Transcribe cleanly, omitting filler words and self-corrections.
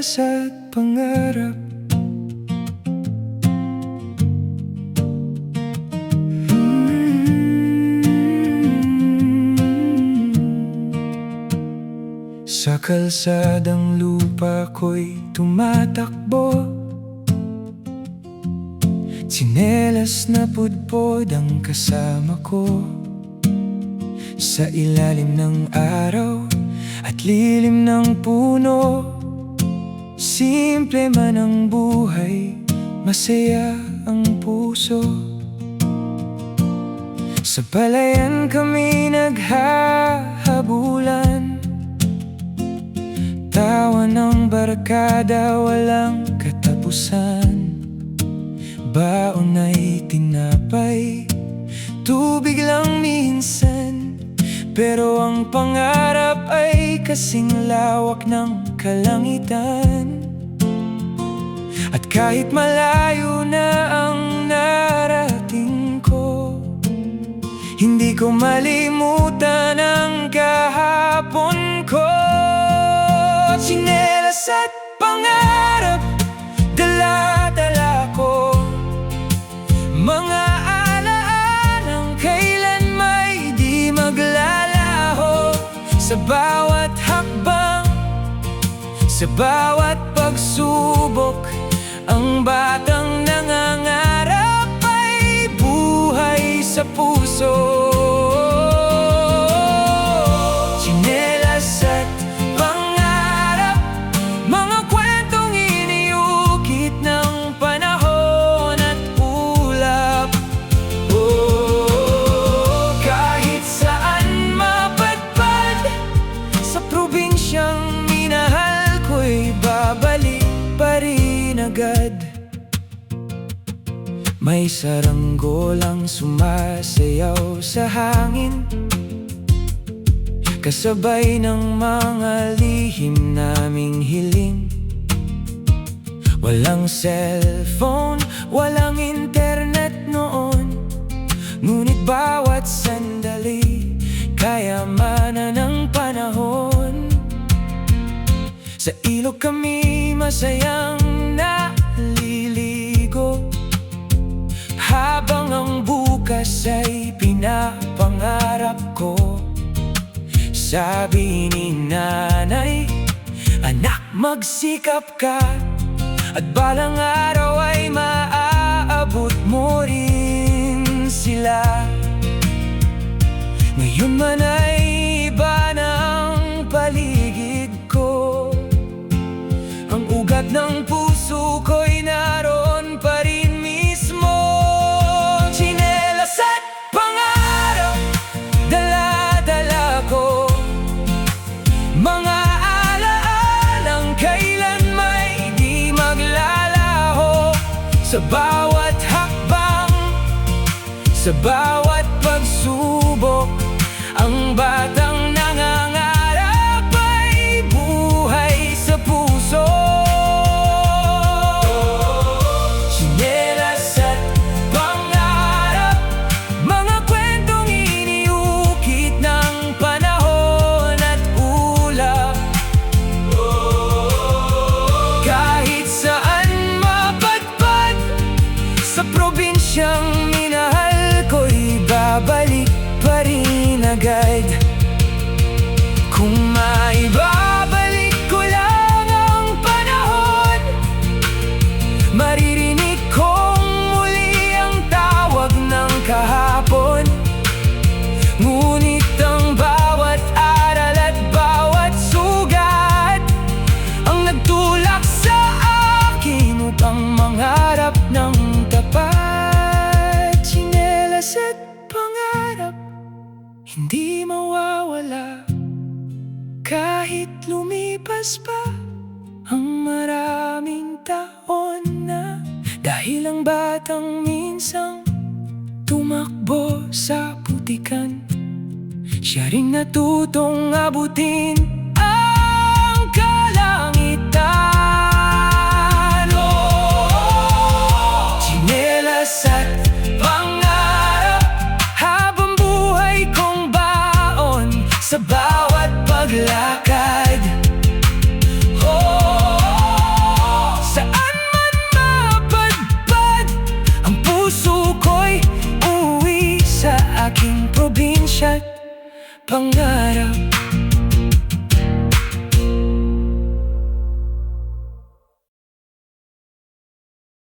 tsinelas at pangarap. Sa kalsadang lupa ko'y tumatakbo, tsinelas na pudpod ang kasama ko. Sa ilalim ng araw at lilim ng puno, simple man ang buhay, masaya ang puso. Sa palayan kami naghahabulan, tawa ng barkada walang katapusan. Baon ay tinapay, tubig lang minsan, pero ang pangarap ay kasing lawak ng kalangitan. At kahit malayo na ang narating ko, hindi ko malimutan ang kahapon ko. Tsinelas at pangarap, dala-dala ko, mga alaalang kailan may di maglalaho. Sa bawat hakbang, sa bawat pagsubok, ang batang nangangarap ay buhay sa puso. Tsinelas at pangarap, mga kwentong iniukit ng panahon at ulap. Oh, kahit saan mapadpad, sa probinsyang minahal ko'y babalik pa rin agad. May saranggolang sumasayaw sa hangin, kasabay ng mga lihim naming hiling. Walang cellphone, walang internet noon, ngunit bawat sandali kayamanan ng panahon. Sa ilog kami masayang naliligo, habang ang bukas ay pinapangarap ko. Sabi ni nanay, anak, magsikap ka, at balang araw ay maaabot mo rin sila. Ngayon man ay iba na ang paligid ko, ang ugat ng puso ko'y naroon pa rin mismo. Tsinelas at pangarap, dala-dala ko, mga alaalang kailan may di maglalaho. Sa bawat hakbang, sa bawat pagsubok, ang batang nangangarap ay buhay sa puso. Tsinelas at pangarap, mga kwentong iniukit ng panahon at ulap. Kahit saan mapadpad, sa probinsyang minahal ko'y babalik pa rin agad. Kung maibabalik ko lang ang panahon, maririnig kong muli ang tawag ng kahapon. Ngunit ang bawat aral at bawat sugat ang nagtulak sa akin upang mangarap ng tapat. Tsinelas at pangarap, hindi mawawala kahit lumipas pa ang maraming taon na. Dahil ang batang minsang tumakbo sa putikan, siya ring natutong abutin ang kalangitan. Oh, tsinelas at pangarap, habang buhay kong baon sa bawat paglakad. Oh, challenge at pangarap.